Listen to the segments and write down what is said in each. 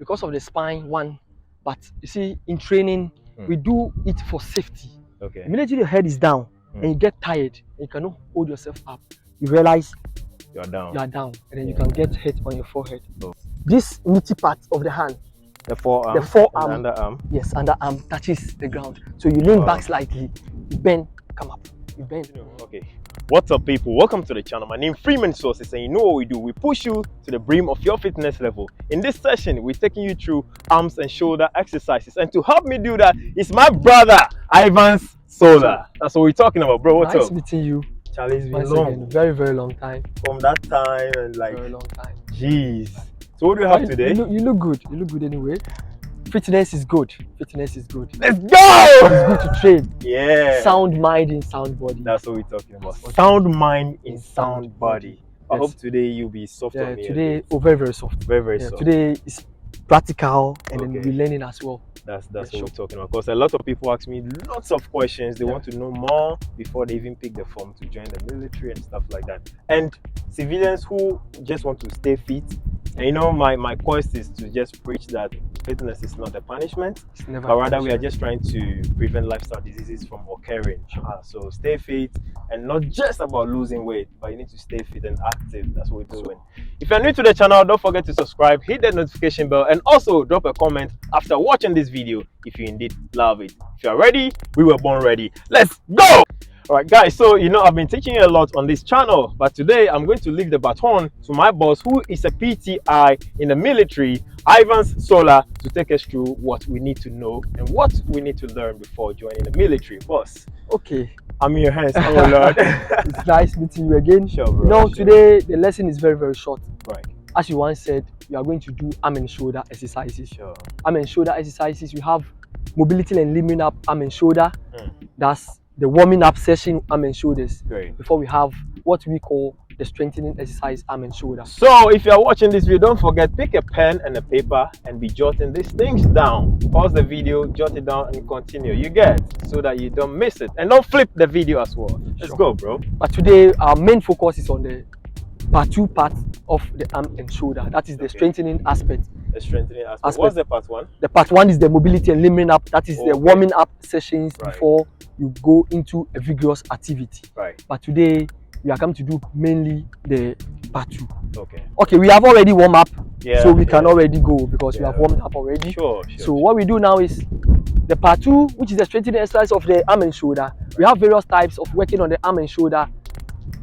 because of the spine one, but you see in training we do it for safety. Okay. Immediately the head is down and you get tired and you cannot hold yourself up, you realize you are down, and then you can get hit on your forehead. This meaty part of the hand, the forearm, the forearm, and the underarm, yes, underarm touches the ground. So you lean back slightly, you bend, come up, you bend. Okay. What's up, people? Welcome to the channel. My name is freemansorsis, and you know what we do. We push you to the brim of your fitness level. In this session, we're taking you through arms and shoulder exercises, and to help me do that is my brother Ivancesolar. That's what we're talking about, bro. What's up? Nice meeting you. Charlie, it's been Once long. again, very long time. From that time and like very long time. Jeez. So what do you have today? You look good. You look good anyway. Fitness is good. Fitness is good. Let's go! It's good to train. Yeah. Sound mind in sound body. That's what we're talking about. Sound mind in sound body. I Yes. hope today you'll be soft on me. Today, very soft. Very soft. Today is practical and then we'll be learning as well. That's what we're talking about. Because a lot of people ask me lots of questions. They want to know more before they even pick the form to join the military and stuff like that. And civilians who just want to stay fit. And you know, my quest is to just preach that fitness is not a punishment, but rather we are just trying to prevent lifestyle diseases from occurring. So stay fit, and not just about losing weight, but you need to stay fit and active. That's what we're doing. If you're new to the channel, don't forget to subscribe, hit that notification bell, and also drop a comment after watching this video if you indeed love it. If you're ready, we were born ready. Let's go! Alright guys, so you know I've been teaching you a lot on this channel, but today I'm going to leave the baton to my boss, who is a PTI in the military, Ivancesolar, to take us through what we need to know and what we need to learn before joining the military. Boss, okay, I'm in your hands. Oh Lord. It's nice meeting you again. Sure, bro. You know, today the lesson is very short. Right. As you once said, we are going to do arm and shoulder exercises. Sure. Arm and shoulder exercises, we have mobility and limbing up arm and shoulder. That's the warming up session, arm and shoulders. Great. Before we have what we call the strengthening exercise, arm and shoulder. So if you're watching this video, don't forget, pick a pen and a paper and be jotting these things down. Pause the video, jot it down, and continue. You get, so that you don't miss it. And don't flip the video as well. Let's go, bro. But today our main focus is on the part 2 of the arm and shoulder. That is the strengthening aspect. The strengthening aspect. What's the part 1? The part 1 is the mobility and limbing up. That is the warming up sessions before you go into a vigorous activity. Right. But today we are coming to do mainly the part 2. Okay, we have already warmed up, so we can already go because we have warmed up already. Sure. So what we do now is the part 2, which is the strengthening exercise of the arm and shoulder. We have various types of working on the arm and shoulder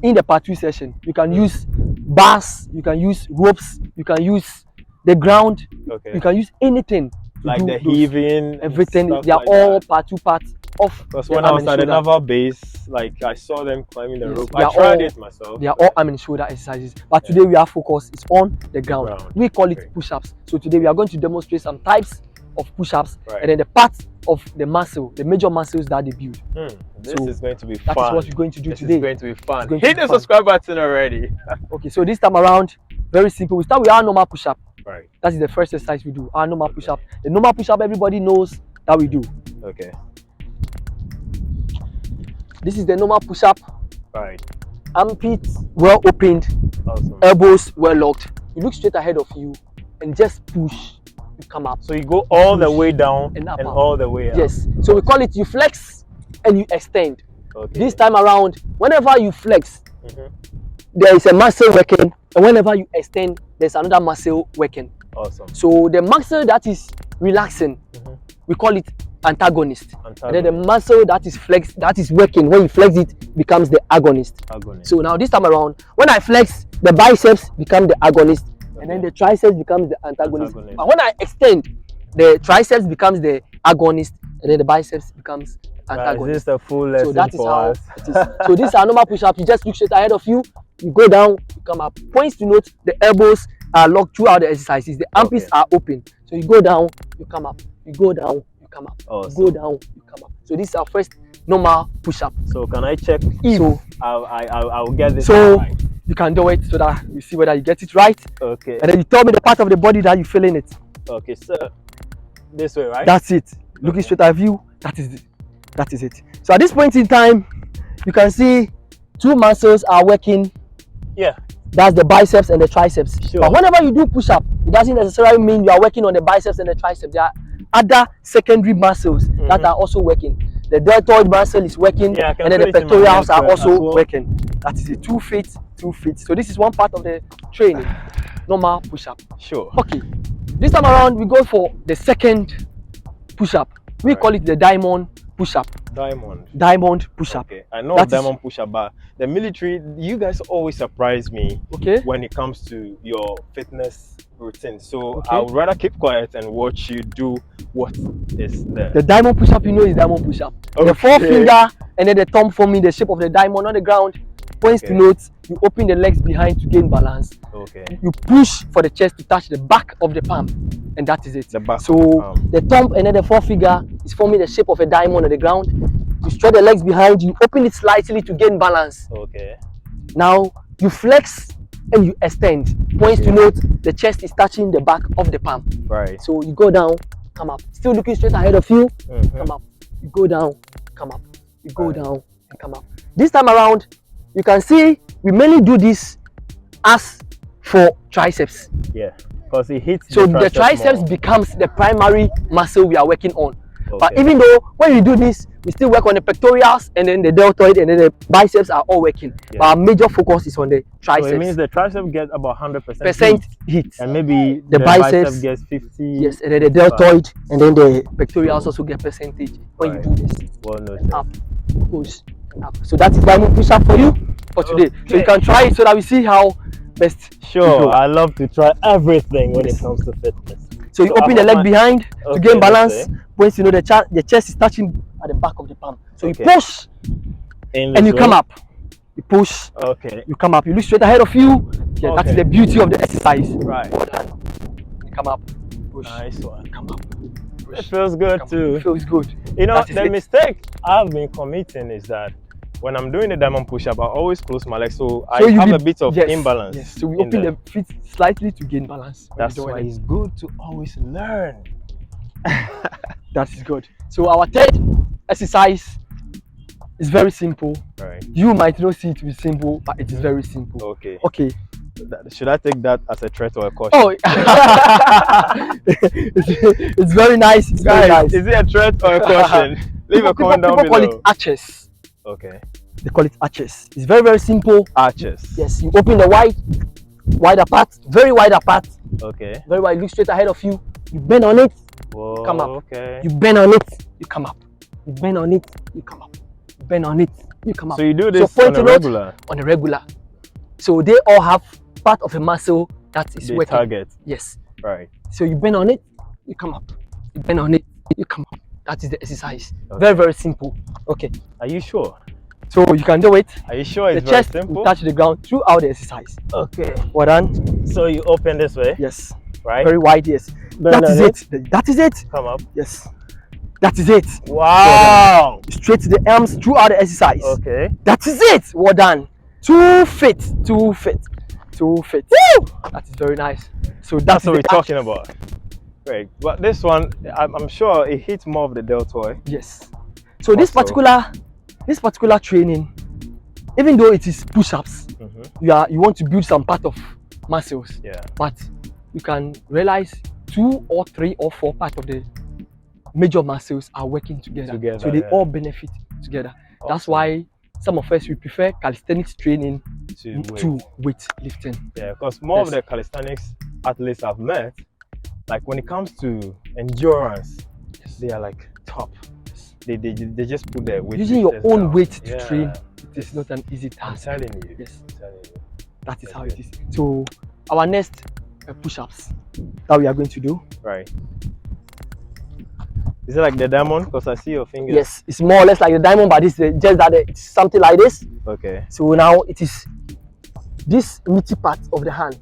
in the part 2 session. You can use bars, you can use ropes, you can use the ground, you can use anything. Like the heaving, everything. They are all part 2 parts of. Because when I was at the naval base, like I saw them climbing the rope. I tried it myself. They are all arm and shoulder exercises. But today we are focused is on the ground. We call it push-ups. So today we are going to demonstrate some types of push-ups and then the parts of the muscle, the major muscles that they build. This is going to be fun. That is what we're going to do today. This is going to be fun. Hit the subscribe button already. Okay, so this time around, very simple. We start with our normal push-up. Right. That is the first exercise we do. Our normal push-up. The normal push-up everybody knows that we do. Okay. This is the normal push-up. Right. Armpits well opened. Awesome. Elbows well locked. You look straight ahead of you and just push. You come up. So you go all the way down and all the way up. Yes. So we call it you flex and you extend. Okay. This time around, whenever you flex, there is a muscle working, and whenever you extend, there's another muscle working. Awesome. So the muscle that is relaxing, we call it antagonist. And then the muscle that is flexed, that is working, when you flex it, becomes the agonist. So now this time around, when I flex, the biceps become the agonist, and then the triceps becomes the antagonist. But when I extend, the triceps becomes the agonist, and then the biceps becomes antagonist. This is a full lesson. So that is how it is. So this is our normal push-up. You just look straight ahead of you, you go down, you come up. Points to note: the elbows are locked throughout the exercises. The armpits are open. So you go down, you come up. You go down, you come up. You go down, you come up. So this is our first normal push-up. So can I check if I'll get this right? You can do it so that you see whether you get it right. Okay. And then you tell me the part of the body that you feel in it. Okay, so this way, right? That's it. Looking straight at you, that is it. That is it. So at this point in time, you can see 2 muscles are working. Yeah. That's the biceps and the triceps. Sure. But whenever you do push-up, it doesn't necessarily mean you are working on the biceps and the triceps. There are other secondary muscles that are also working. The deltoid muscle is working, and then the pectorals are also working. That is it. 2 feet, 2 feet. So this is one part of the training. Normal push-up. Sure. Okay. This time around, we go for the second push-up. We call it the diamond push-up. Diamond push-up. Okay. I know diamond push-up, but the military, you guys always surprise me when it comes to your fitness routine. So I would rather keep quiet and watch you do what is there. The diamond push-up, you know, is diamond push-up. Okay. The forefinger and then the thumb forming the shape of the diamond on the ground. Points to note, you open the legs behind to gain balance. Okay. You push for the chest to touch the back of the palm, and that is it. The back so of the palm. The thumb and then the forefinger is forming the shape of a diamond on the ground. You stretch the legs behind, you open it slightly to gain balance. Okay. Now you flex and you extend. Points to note, the chest is touching the back of the palm. Right. So you go down, come up. Still looking straight ahead of you, come up. You go down, come up. You go down and come up. This time around, you can see we mainly do this as for triceps. Yeah, because it hits. So the triceps becomes the primary muscle we are working on. Okay. But even though when we do this, we still work on the pectorals and then the deltoid and then the biceps are all working. Yeah. But our major focus is on the triceps. So it means the tricep gets about 100% hit. And maybe the biceps gets 50. Yes, and then the deltoid and then the pectorals also get percentage when you do this. Well noted. Up, push, up. So that is diamond push up for you for today. So you can try it so that we see how best. Sure, I love to try everything when it comes to fitness. So you open the leg behind to gain balance. Once you know the chest is touching at the back of the palm. So you push and you come up. You push. Okay. You come up. You look straight ahead of you. Yeah, that is the beauty of the exercise. Right. You come up. Push. Nice one. Come up. Push. It feels good too. It feels good. You know, the mistake I've been committing is that when I'm doing the diamond push-up, I always close my legs, so I have a bit of imbalance. Yes, so we open the feet slightly to gain balance. That's why it's good to always learn. That is good. So our third exercise is very simple. Right. You might not see it to be simple, but it is very simple. Okay. Okay. Should I take that as a threat or a caution? Oh, it's very nice. It's very nice. Is it a threat or a caution? Leave a comment down below. People call it arches. Okay. They call it arches. It's very, very simple. Arches. Yes, you open the wide apart, very wide apart. Okay. Very wide. Look straight ahead of you. You bend on it. Whoa, come up. Okay. You bend on it. You come up. You bend on it. You come up. You bend on it. You come up. So you do this on a regular? On a regular. So they all have part of a muscle that is working. Target. Yes. Right. So you bend on it. You come up. You bend on it. You come up. That is the exercise. Okay. Very, very simple. Okay. Are you sure? So you can do it. Are you sure it's very simple? The chest will touch the ground throughout the exercise. Okay. Well done. So you open this way? Yes. Right? Very wide, yes. That is it. That is it. Come up. Yes. That is it. Wow. Straight to the arms throughout the exercise. Okay. That is it. Well done. 2 feet. 2 feet. 2 feet. Woo! That is very nice. So that's what we're talking about. Right. But this one, I'm sure it hits more of the deltoid. Yes. So this particular training, even though it is push-ups, you want to build some part of muscles. Yeah. But you can realize 2 or 3 or 4 part of the major muscles are working together. So they all benefit together. Awesome. That's why some of us we prefer calisthenics training to weight lifting. Yeah, because more of the calisthenics athletes I've met, like when it comes to endurance, they are like top. They just put their weight. Using your own weight to train, it is not an easy task. I'm telling you. Yes. That is how it is. So our next push-ups that we are going to do. Right. Is it like the diamond? Because I see your fingers. Yes, it's more or less like the diamond, but it's just that it's something like this. Okay. So now it is this meaty part of the hand.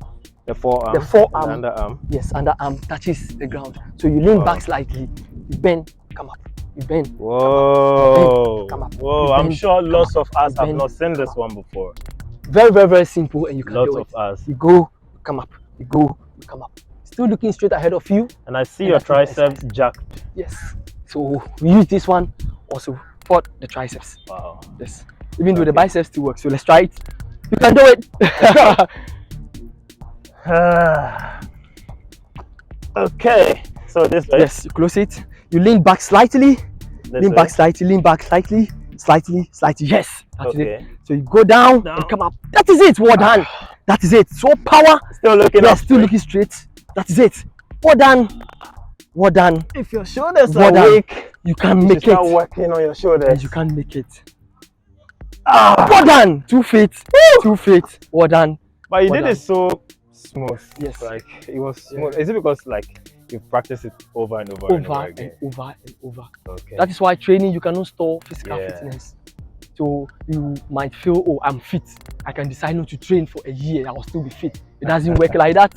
The forearm. The forearm. And the underarm. Yes, underarm touches the ground. So you lean back slightly. You bend, come up. You bend. Whoa. Come up. Whoa. I'm sure lots of us have not seen this one before. Very, very, very simple, and you can do it. Lots of us. You go, you come up. You go, you come up. Still looking straight ahead of you. And I see your triceps jacked. Yes. So we use this one also for the triceps. Wow. Yes. Even though the biceps still work. So let's try it. You can do it. Okay, so this way. Yes, you close it. You lean back slightly. Lean back slightly. Lean back slightly. Slightly. Yes, that's it. So you go down and come up. That is it. Well done. That is it. So power. Still looking up. Still looking straight. That is it. Well done. Well done. If your shoulders are weak, you can make it. Start working on your shoulders. Yes, you can make it. Well done. 2 feet. 2 feet. Well done. But you did it so smooth. Yes. Like it was smooth. Is it because like you've practiced it over and over and over again? Over and over. Okay. That is why training, you cannot store physical fitness. So you might feel, oh, I'm fit. I can decide not to train for a year. I will still be fit. It doesn't work like that.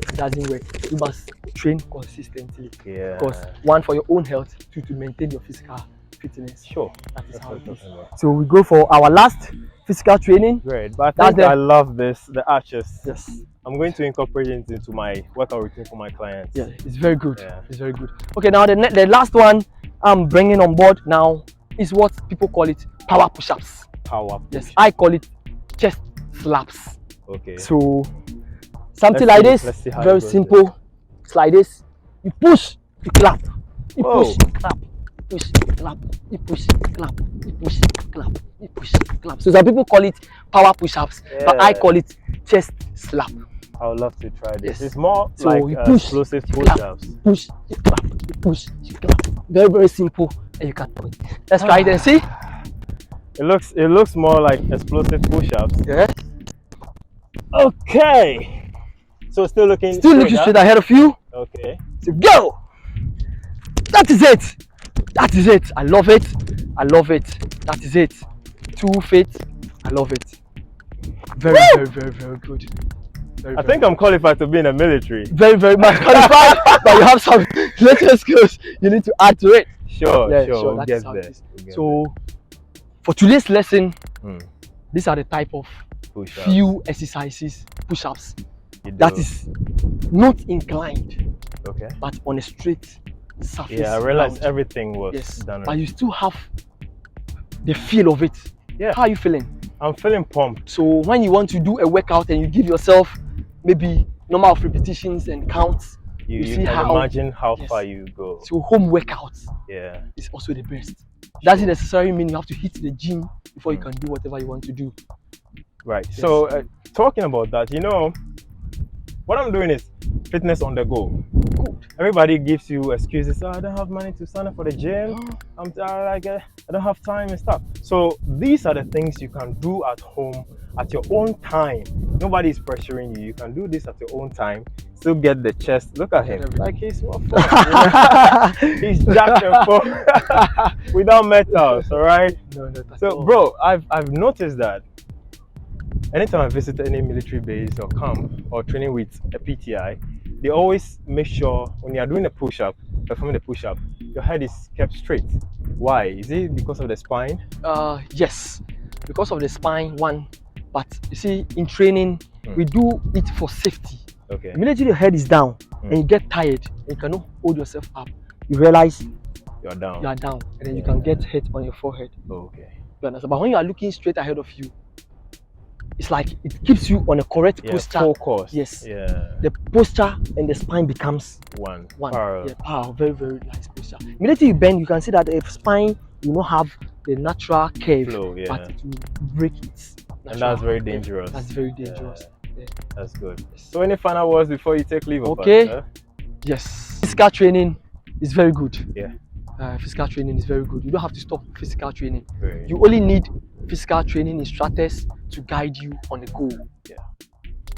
It doesn't work. You must train consistently. Yeah. Because one, for your own health, two, to maintain your physical fitness. Sure. That is how it is. So we go for our last physical training. Great. But I think I love this, the arches. Yes. I'm going to incorporate it into my workout routine for my clients. Yeah, it's very good. Yeah. It's very good. Okay, now the last one I'm bringing on board now is what people call it power push-ups. Power push-ups. Yes, I call it chest slaps. Okay. So something like this, very simple. It's like this. You push, you clap. You push, you clap. You push, you clap. You push, you clap. You push, you clap. You push, you clap. So some people call it power push-ups, but I call it chest slap. I would love to try this. It's more so like you push, explosive push-ups. Push, you clap. You push, you clap. Very, very simple, and you can do it. Let's try it and see. It looks more like explosive push-ups. Yeah. Okay. So still looking straight ahead of you. Okay. So go. That is it. That is it. I love it. I love it. That is it. 2 feet. I love it. Very, very, very, very good. I think I'm qualified to be in the military. Very, very much qualified, but you have some little skills you need to add to it. Sure, sure. We'll get there. So, for today's lesson, these are the type of few exercises, push-ups, that is not inclined, but on a straight surface. Yeah, I realized everything was done. But you still have the feel of it. Yeah. How are you feeling? I'm feeling pumped. So when you want to do a workout and you give yourself maybe number of repetitions and counts, you see can imagine how far you go. So home workouts is also the best. Doesn't necessarily mean you have to hit the gym before you can do whatever you want to do. Right. Yes. So talking about that, you know, what I'm doing is fitness on the go. Good. Everybody gives you excuses. Oh, I don't have money to sign up for the gym. I don't have time and stuff. So these are the things you can do at home at your own time. Nobody is pressuring you. You can do this at your own time. Still get the chest. Look at him. Like he's he's jacked and forth without metals. All right. No, so, bro, I've noticed that anytime I visit any military base or camp or training with a PTI, they always make sure when you are doing a push-up, performing a push-up, your head is kept straight. Why? Is it because of the spine? Yes, because of the spine, one. But you see, in training, we do it for safety. Okay. Immediately your head is down and you get tired, and you cannot hold yourself up. You realize you are down. You are down, and then you can get hit on your forehead. Okay. You understand? But when you are looking straight ahead of you, it's like it keeps you on a correct posture. Focus. Yes. Yeah. The posture and the spine becomes one. Parallel. Yeah, power. Very, very nice posture. Immediately you bend, you can see that the spine will not have the natural curve, but it will break it. And that's very dangerous. That's very dangerous. Yeah. That's good. So any final words before you take leave of us? Yes. Physical training is very good. Yeah. Physical training is very good. You don't have to stop physical training. Great. You only need physical training instructors to guide you on the goal. Yeah.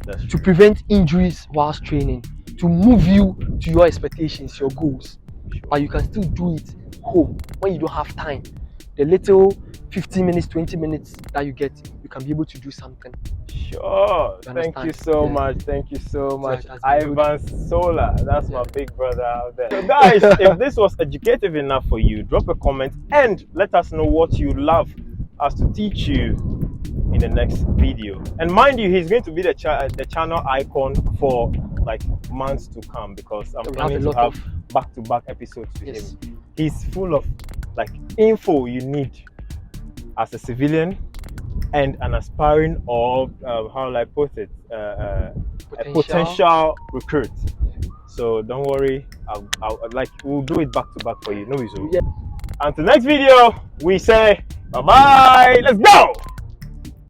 That's true. To prevent injuries whilst training, to move you to your expectations, your goals. Sure. But you can still do it home when you don't have time. The little 15 minutes, 20 minutes that you get, you can be able to do something. Sure. Thank you so much. Thank you so much. ivancesolar. That's my big brother out there. So guys, if this was educative enough for you, drop a comment and let us know what you love us to teach you in the next video. And mind you, he's going to be the channel icon for like months to come, because I'm planning to have back-to-back episodes to him. He's full of like info you need as a civilian and an aspiring, or how will I put it, a potential recruit. So don't worry, we'll do it back to back for you. No issue. Yeah. Until next video, we say bye bye. Let's go.